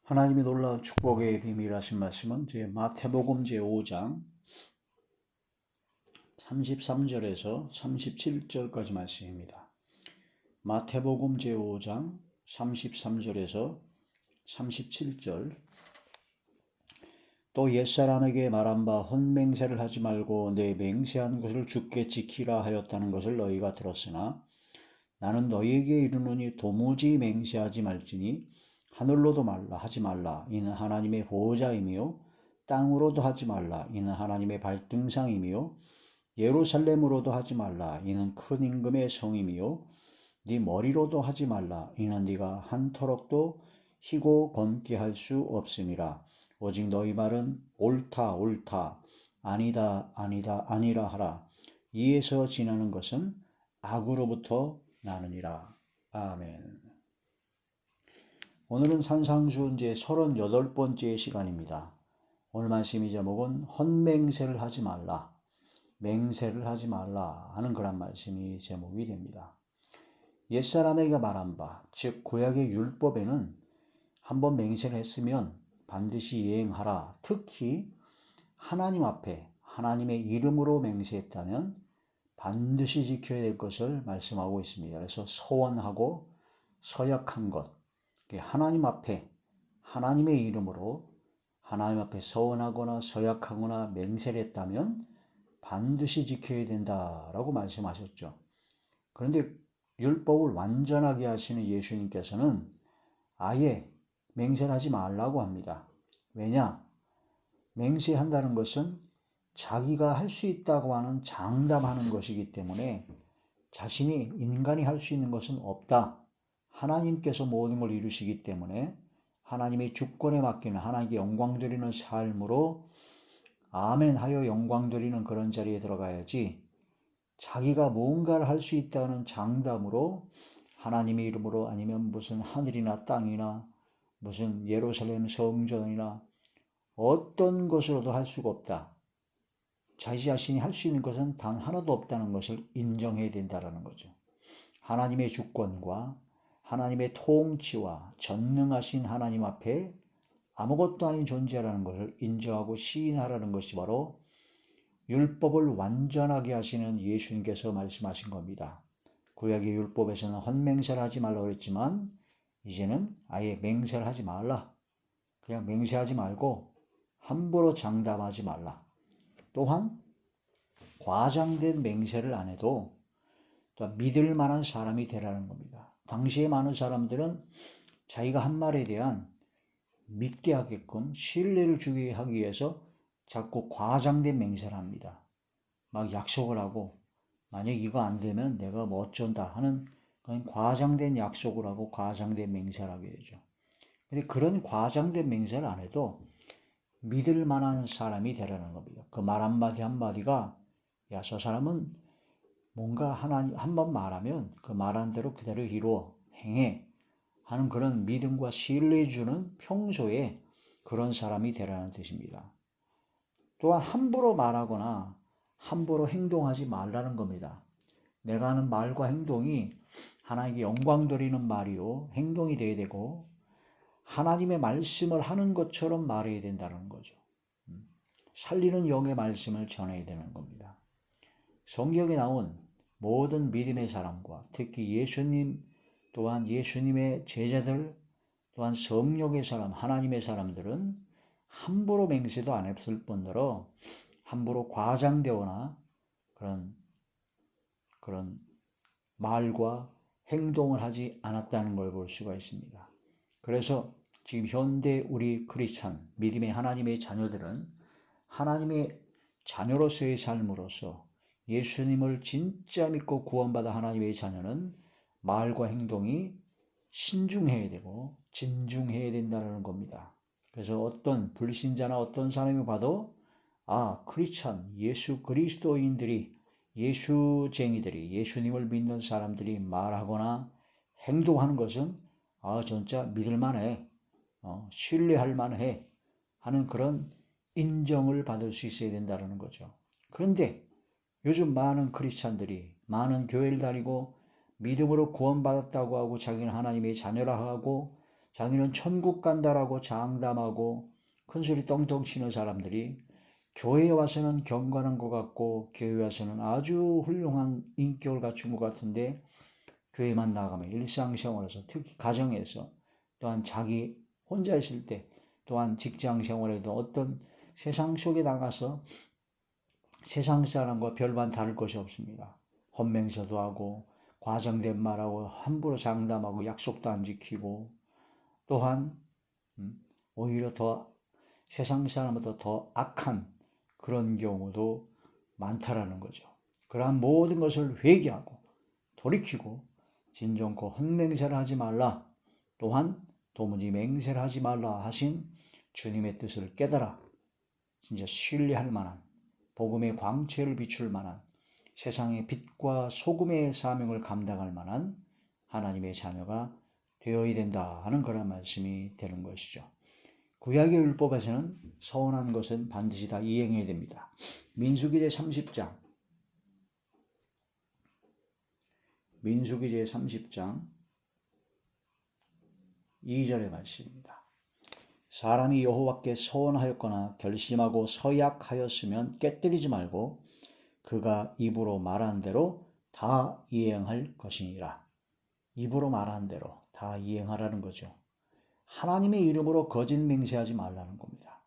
하나님이 놀라운 축복의 비밀하신 말씀은 마태복음 제5장 33절에서 37절까지 말씀입니다. 마태복음 제5장 33절에서 37절. 또 옛사람에게 말한 바 혼맹세를 하지 말고 내 맹세한 것을 주께 지키라 하였다는 것을 너희가 들었으나 나는 너희에게 이르노니 도무지 맹세하지 말지니 하늘로도 말라 하지 말라 이는 하나님의 보호자이며 땅으로도 하지 말라 이는 하나님의 발등상이며 예루살렘으로도 하지 말라 이는 큰 임금의 성이며 네 머리로도 하지 말라 이는 네가 한터럭도 희고 건게 할 수 없음이라. 오직 너희 말은 옳다 옳다 아니다 아니다 아니라 하라. 이에서 지나는 것은 악으로부터 나느니라. 아멘. 오늘은 산상수훈 제 38번째 시간입니다. 오늘 말씀의 제목은 헌맹세를 하지 말라, 맹세를 하지 말라 하는 그런 말씀이 제목이 됩니다. 옛사람에게 말한 바, 즉 구약의 율법에는 한번 맹세를 했으면 반드시 이행하라. 특히 하나님 앞에 하나님의 이름으로 맹세했다면 반드시 지켜야 될 것을 말씀하고 있습니다. 그래서 서원하고 서약한 것, 하나님 앞에 하나님의 이름으로 하나님 앞에 서원하거나 서약하거나 맹세를 했다면 반드시 지켜야 된다라고 말씀하셨죠. 그런데 율법을 완전하게 하시는 예수님께서는 아예 맹세를 하지 말라고 합니다. 왜냐? 맹세한다는 것은 자기가 할 수 있다고 하는 장담하는 것이기 때문에 자신이 인간이 할 수 있는 것은 없다. 하나님께서 모든 걸 이루시기 때문에 하나님의 주권에 맡기는 하나님께 영광 드리는 삶으로 아멘 하여 영광 드리는 그런 자리에 들어가야지 자기가 뭔가를 할 수 있다는 장담으로 하나님의 이름으로 아니면 무슨 하늘이나 땅이나 무슨 예루살렘 성전이나 어떤 것으로도 할 수가 없다. 자기 자신이 할 수 있는 것은 단 하나도 없다는 것을 인정해야 된다는 거죠. 하나님의 주권과 하나님의 통치와 전능하신 하나님 앞에 아무것도 아닌 존재라는 것을 인정하고 시인하라는 것이 바로 율법을 완전하게 하시는 예수님께서 말씀하신 겁니다. 구약의 율법에서는 헌맹세를 하지 말라고 그랬지만 이제는 아예 맹세를 하지 말라. 그냥 맹세하지 말고 함부로 장담하지 말라. 또한 과장된 맹세를 안 해도 믿을 만한 사람이 되라는 겁니다. 당시에 많은 사람들은 자기가 한 말에 대한 믿게 하게끔 신뢰를 주게 하기 위해서 자꾸 과장된 맹세를 합니다. 막 약속을 하고 만약 이거 안 되면 내가 뭐 어쩐다 하는 그런 과장된 약속을 하고 과장된 맹세를 하게 되죠. 근데 그런 과장된 맹세를 안 해도 믿을 만한 사람이 되라는 겁니다. 그 말 한마디 한마디가 야, 저 사람은 뭔가 하나님 한 번 말하면 그 말한 대로 그대로 이루어 행해 하는 그런 믿음과 신뢰 주는 평소에 그런 사람이 되라는 뜻입니다. 또한 함부로 말하거나 함부로 행동하지 말라는 겁니다. 내가 하는 말과 행동이 하나님께 영광 드리는 말이요 행동이 되어야 되고 하나님의 말씀을 하는 것처럼 말해야 된다는 거죠. 살리는 영의 말씀을 전해야 되는 겁니다. 성경에 나온 모든 믿음의 사람과 특히 예수님 또한 예수님의 제자들 또한 성령의 사람 하나님의 사람들은 함부로 맹세도 안 했을 뿐더러 함부로 과장되거나 그런 말과 행동을 하지 않았다는 걸 볼 수가 있습니다. 그래서 지금 현대 우리 크리스찬 믿음의 하나님의 자녀들은 하나님의 자녀로서의 삶으로서 예수님을 진짜 믿고 구원받아 하나님의 자녀는 말과 행동이 신중해야 되고 진중해야 된다는 겁니다. 그래서 어떤 불신자나 어떤 사람이 봐도 크리스찬 예수 그리스도인들이 예수쟁이들이 예수님을 믿는 사람들이 말하거나 행동하는 것은 진짜 믿을만해, 신뢰할 만해 하는 그런 인정을 받을 수 있어야 된다는 거죠. 그런데 요즘 많은 크리스찬들이 많은 교회를 다니고 믿음으로 구원받았다고 하고 자기는 하나님의 자녀라 하고 자기는 천국 간다라고 장담하고 큰소리 떵떵 치는 사람들이 교회에 와서는 경건한 것 같고 교회에 와서는 아주 훌륭한 인격을 갖춘 것 같은데 교회만 나가면 일상생활에서 특히 가정에서 또한 자기 혼자 있을 때 또한 직장생활에도 어떤 세상 속에 나가서 세상 사람과 별반 다를 것이 없습니다. 헌맹서도 하고 과장된 말하고 함부로 장담하고 약속도 안 지키고 또한 오히려 더 세상 사람보다 더 악한 그런 경우도 많다라는 거죠. 그러한 모든 것을 회개하고 돌이키고 진정코 헛맹세를 하지 말라. 또한 도무지 맹세를 하지 말라 하신 주님의 뜻을 깨달아 진짜 신뢰할 만한 복음의 광채를 비출 만한 세상의 빛과 소금의 사명을 감당할 만한 하나님의 자녀가 되어야 된다 하는 그런 말씀이 되는 것이죠. 구약의 율법에서는 서원한 것은 반드시 다 이행해야 됩니다. 민수기 제30장 민수기 제30장 2절의 말씀입니다. 사람이 여호와께 서원하였거나 결심하고 서약하였으면 깨뜨리지 말고 그가 입으로 말한 대로 다 이행할 것이니라. 입으로 말한 대로 다 이행하라는 거죠. 하나님의 이름으로 거짓 맹세하지 말라는 겁니다.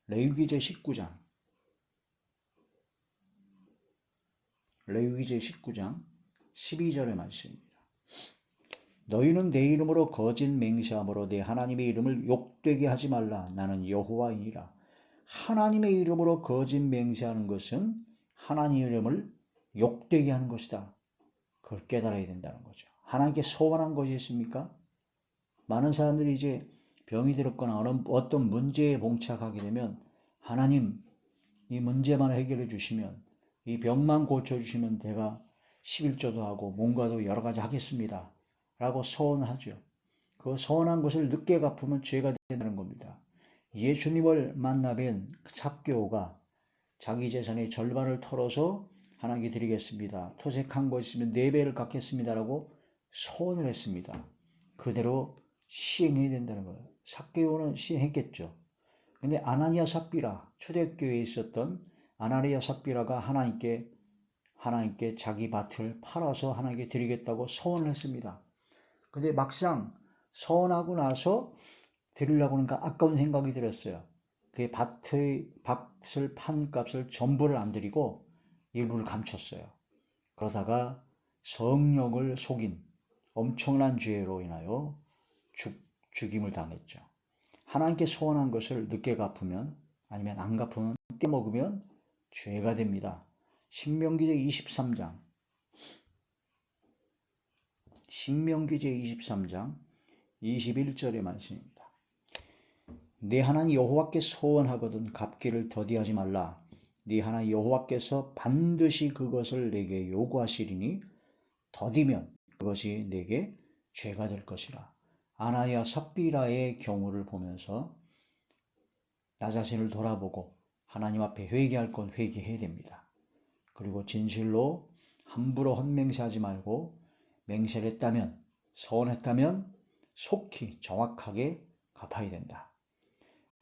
레위기 제19장 12절의 말씀입니다. 너희는 내 이름으로 거짓 맹세함으로 내 하나님의 이름을 욕되게 하지 말라. 나는 여호와이니라. 하나님의 이름으로 거짓 맹세하는 것은 하나님의 이름을 욕되게 하는 것이다. 그걸 깨달아야 된다는 거죠. 하나님께 소원한 것이 있습니까? 많은 사람들이 이제 병이 들었거나 어떤 문제에 봉착하게 되면 하나님 이 문제만 해결해 주시면 이 병만 고쳐주시면 내가 11조도 하고 뭔가도 여러 가지 하겠습니다. 라고 서원하죠. 그 서원한 것을 늦게 갚으면 죄가 된다는 겁니다. 예수님을 만나 뵌 삭개오가 자기 재산의 절반을 털어서 하나님께 드리겠습니다. 토색한 것 있으면 4배를 갚겠습니다라고 서원을 했습니다. 그대로 시행해야 된다는 거예요. 삭개오는 시행했겠죠. 근데 아나니아 삽비라 초대교회에 있었던 아나니아 삽비라가 하나님께 자기 밭을 팔아서 하나님께 드리겠다고 서원을 했습니다. 근데 막상 서원하고 나서 드리려고 하니까 아까운 생각이 들었어요. 그 밭을 판 값을 전부를 안 드리고 일부를 감췄어요. 그러다가 성령을 속인 엄청난 죄로 인하여 죽임을 당했죠. 하나님께 소원한 것을 늦게 갚으면 아니면 안 갚으면 떼먹으면 죄가 됩니다. 신명기 제23장 21절의 말씀입니다. 네 하나님 여호와께 소원하거든 갚기를 더디하지 말라. 네 하나님 여호와께서 반드시 그것을 내게 요구하시리니 더디면 그것이 내게 죄가 될 것이라. 아나니아 삽비라의 경우를 보면서 나 자신을 돌아보고 하나님 앞에 회개할 건 회개해야 됩니다. 그리고 진실로 함부로 헛맹세하지 말고 맹세를 했다면 서원했다면 속히 정확하게 갚아야 된다.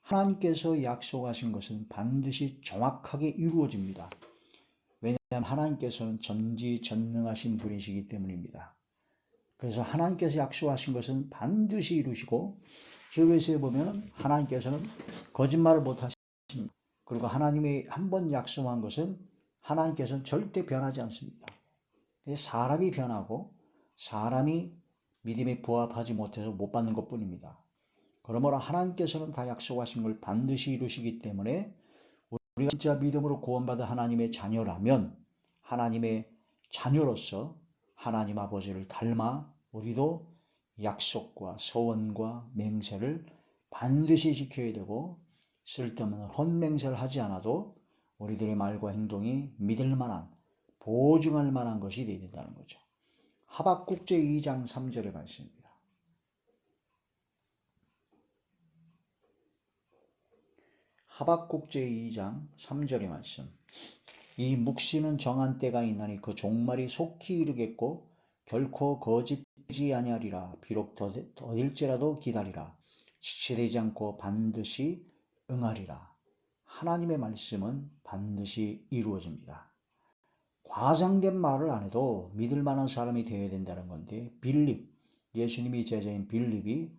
하나님께서 약속하신 것은 반드시 정확하게 이루어집니다. 왜냐하면 하나님께서는 전지전능하신 분이시기 때문입니다. 그래서 하나님께서 약속하신 것은 반드시 이루시고 히브리서에 보면 하나님께서는 거짓말을 못하십니다. 그리고 하나님이 한 번 약속한 것은 하나님께서는 절대 변하지 않습니다. 사람이 변하고 사람이 믿음에 부합하지 못해서 못 받는 것뿐입니다. 그러므로 하나님께서는 다 약속하신 걸 반드시 이루시기 때문에 우리가 진짜 믿음으로 구원받은 하나님의 자녀라면 하나님의 자녀로서 하나님 아버지를 닮아 우리도 약속과 소원과 맹세를 반드시 지켜야 되고 쓸데없는 헛맹세를 하지 않아도 우리들의 말과 행동이 믿을 만한 보증할 만한 것이 되어야 된다는 거죠. 하박국 제2장 3절의 말씀입니다. 하박국 제2장 3절의 말씀. 이 묵시는 정한 때가 있나니 그 종말이 속히 이르겠고 결코 거짓 지 아니하리라. 비록 더딜지라도 기다리라. 지체되지 않고 반드시 응하리라. 하나님의 말씀은 반드시 이루어집니다. 과장된 말을 안 해도 믿을 만한 사람이 되어야 된다는 건데, 빌립, 예수님이 제자인 빌립이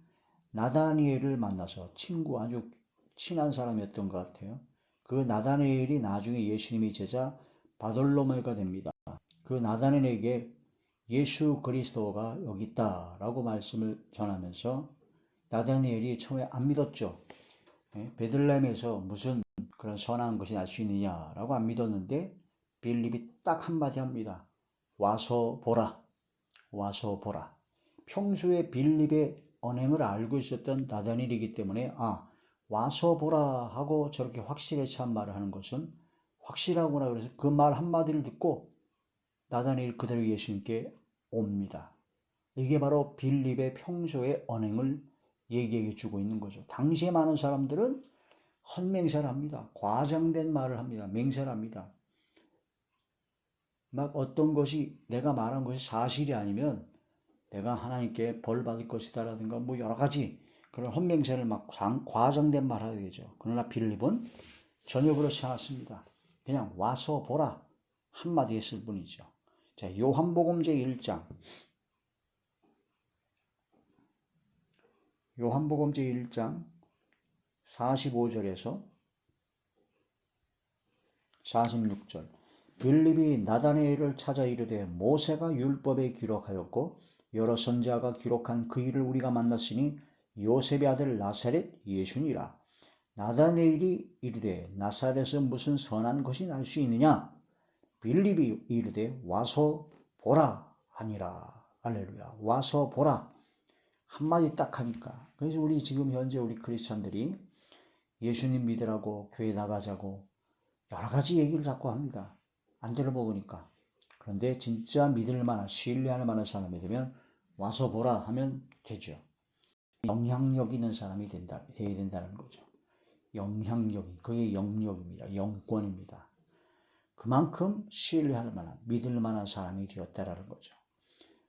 나다니엘을 만나서 아주 친한 사람이었던 것 같아요. 그 나다니엘이 나중에 예수님의 제자 바돌로메가 됩니다. 그 나다니엘에게 예수 그리스도가 여기 있다라고 말씀을 전하면서 나다니엘이 처음에 안 믿었죠. 베들레헴에서 무슨 그런 선한 것이 날 수 있느냐라고 안 믿었는데 빌립이 딱 한마디 합니다. 와서 보라. 와서 보라. 평소에 빌립의 언행을 알고 있었던 나다니엘이기 때문에 와서 보라 하고 저렇게 확실에 찬 말을 하는 것은 확실하구나. 그래서 그 말 한마디를 듣고 나다니엘 그대로 예수님께 옵니다. 이게 바로 빌립의 평소의 언행을 얘기해 주고 있는 거죠. 당시에 많은 사람들은 헛맹세를 합니다. 과장된 말을 합니다. 맹세를 합니다. 막 어떤 것이 내가 말한 것이 사실이 아니면 내가 하나님께 벌 받을 것이다라든가 뭐 여러 가지 그런 헛맹세를 막 과장된 말 하게 되죠. 그러나 빌립은 전혀 그렇지 않았습니다. 그냥 와서 보라 한마디 했을 뿐이죠. 자, 요한복음 제1장. 요한복음 제1장 45절에서 46절. 빌립이 나다니엘을 찾아 이르되 모세가 율법에 기록하였고 여러 선지자가 기록한 그 일을 우리가 만났으니 요셉의 아들 나사렛 예수니라. 나다니엘이 이르되 나사렛에서 무슨 선한 것이 날 수 있느냐? 빌립이 이르되 와서 보라 하니라. 할렐루야. 와서 보라. 한마디 딱 하니까. 그래서 우리 지금 현재 우리 크리스찬들이 예수님 믿으라고 교회 나가자고 여러 가지 얘기를 자꾸 합니다. 안 들어먹으니까. 그런데 진짜 믿을 만한, 신뢰할 만한 사람이 되면 와서 보라 하면 되죠. 영향력 있는 사람이 되어야 된다는 거죠. 영향력이, 그게 영역입니다. 영권입니다. 그만큼 신뢰할 만한, 믿을 만한 사람이 되었다라는 거죠.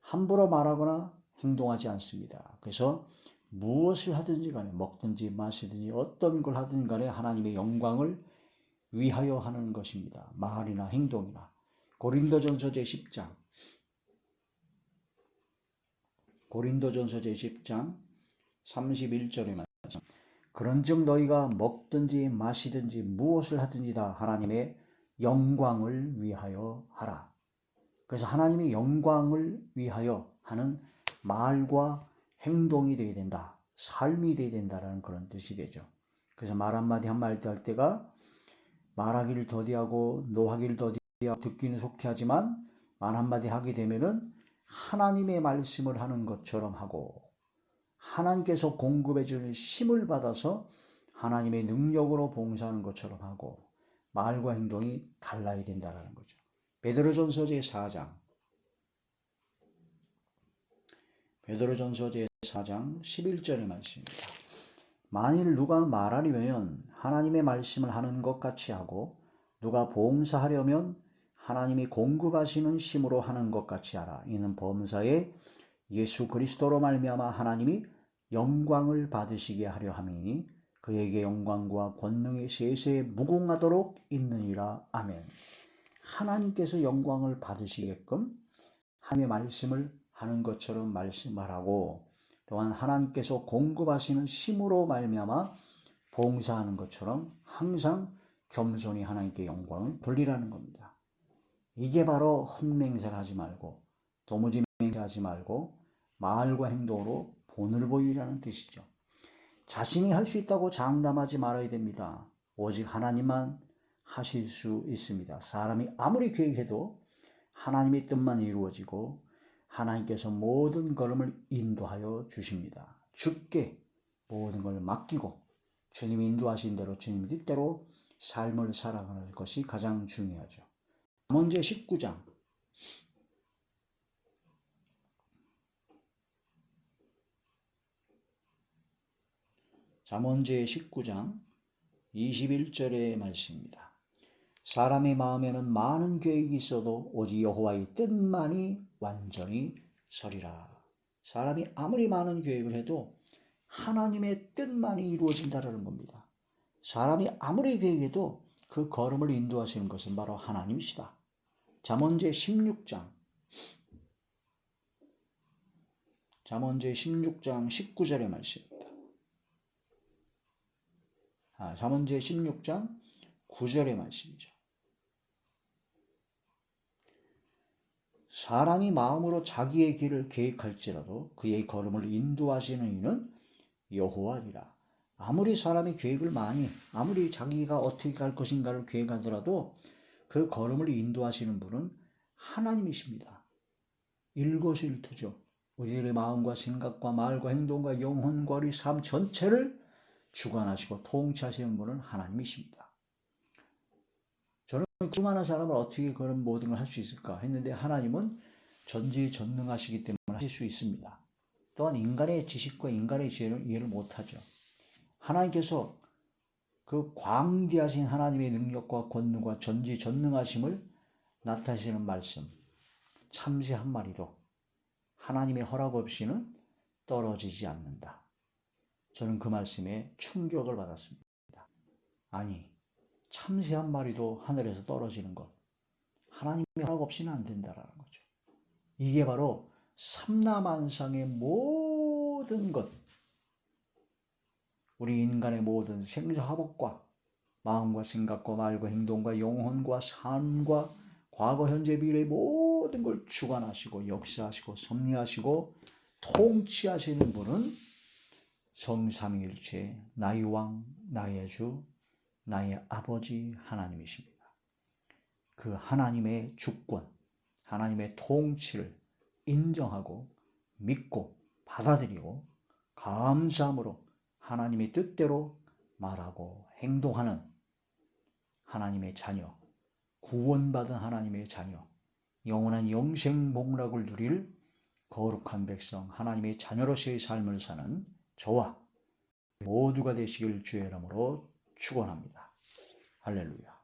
함부로 말하거나 행동하지 않습니다. 그래서 무엇을 하든지 간에 먹든지 마시든지 어떤 걸 하든 간에 하나님의 영광을 위하여 하는 것입니다. 말이나 행동이나. 고린도전서 제10장. 고린도전서 제10장 31절에 말씀. 그런즉 너희가 먹든지 마시든지 무엇을 하든지 다 하나님의 영광을 위하여 하라. 그래서 하나님의 영광을 위하여 하는 말과 행동이 되어야 된다. 삶이 되어야 된다라는 그런 뜻이 되죠. 그래서 말 한마디 한마디 할 때가 말하기를 더디하고 노하기를 더디하고 듣기는 속히 하지만 말 한마디 하게 되면은 하나님의 말씀을 하는 것처럼 하고 하나님께서 공급해 주는 힘을 받아서 하나님의 능력으로 봉사하는 것처럼 하고 말과 행동이 달라야 된다는 거죠. 베드로전서 제4장. 베드로전서 제4장 11절의 말씀입니다. 만일 누가 말하려면 하나님의 말씀을 하는 것 같이 하고 누가 봉사하려면 하나님이 공급하시는 힘으로 하는 것 같이 하라. 이는 범사에 예수 그리스도로 말미암아 하나님이 영광을 받으시게 하려 함이니 그에게 영광과 권능이 세세에 무궁하도록 있느니라. 아멘. 하나님께서 영광을 받으시게끔 하나님의 말씀을 하는 것처럼 말씀하라고 또한 하나님께서 공급하시는 힘으로 말미암아 봉사하는 것처럼 항상 겸손히 하나님께 영광을 돌리라는 겁니다. 이게 바로 헛맹세를 하지 말고 도무지 맹세하지 말고 말과 행동으로 본을 보이라는 뜻이죠. 자신이 할 수 있다고 장담하지 말아야 됩니다. 오직 하나님만 하실 수 있습니다. 사람이 아무리 계획해도 하나님의 뜻만 이루어지고 하나님께서 모든 걸음을 인도하여 주십니다. 주께 모든 걸 맡기고 주님이 인도하신 대로 주님 뜻대로 삶을 살아가는 것이 가장 중요하죠. 잠언 제19장. 잠언 제19장 21절의 말씀입니다. 사람의 마음에는 많은 계획이 있어도 오직 여호와의 뜻만이 완전히 서리라. 사람이 아무리 많은 계획을 해도 하나님의 뜻만이 이루어진다는 겁니다. 사람이 아무리 계획해도 그 걸음을 인도하시는 것은 바로 하나님이시다. 잠언제 16장 19절의 말씀입니다. 잠언제 16장 9절의 말씀이죠. 사람이 마음으로 자기의 길을 계획할지라도 그의 걸음을 인도하시는 이는 여호와니라. 아무리 사람이 계획을 아무리 자기가 어떻게 갈 것인가를 계획하더라도 그 걸음을 인도하시는 분은 하나님이십니다. 일거수일투족, 우리들의 마음과 생각과 말과 행동과 영혼과 우리 삶 전체를 주관하시고 통치하시는 분은 하나님이십니다. 저는 수많은 사람을 어떻게 그런 모든 걸 할 수 있을까 했는데 하나님은 전지전능하시기 때문에 하실 수 있습니다. 또한 인간의 지식과 인간의 지혜를 이해를 못하죠. 하나님께서 그 광대하신 하나님의 능력과 권능과 전지전능하심을 나타내시는 말씀, 참새 한 마리도 하나님의 허락 없이는 떨어지지 않는다. 저는 그 말씀에 충격을 받았습니다. 아니, 참새 한 마리도 하늘에서 떨어지는 것, 하나님의 허락 없이는 안 된다라는 거죠. 이게 바로 삼라만상의 모든 것, 우리 인간의 모든 생사화복과 마음과 생각과 말과 행동과 영혼과 삶과 과거, 현재, 미래의 모든 걸 주관하시고 역사하시고 섭리하시고 통치하시는 분은 성삼위일체 나의 왕, 나의 주, 나의 아버지 하나님이십니다. 그 하나님의 주권, 하나님의 통치를 인정하고 믿고 받아들이고 감사함으로 하나님의 뜻대로 말하고 행동하는 하나님의 자녀, 구원받은 하나님의 자녀, 영원한 영생 복락을 누릴 거룩한 백성, 하나님의 자녀로서의 삶을 사는 저와 모두가 되시길 주의 이름으로 축원합니다. 할렐루야.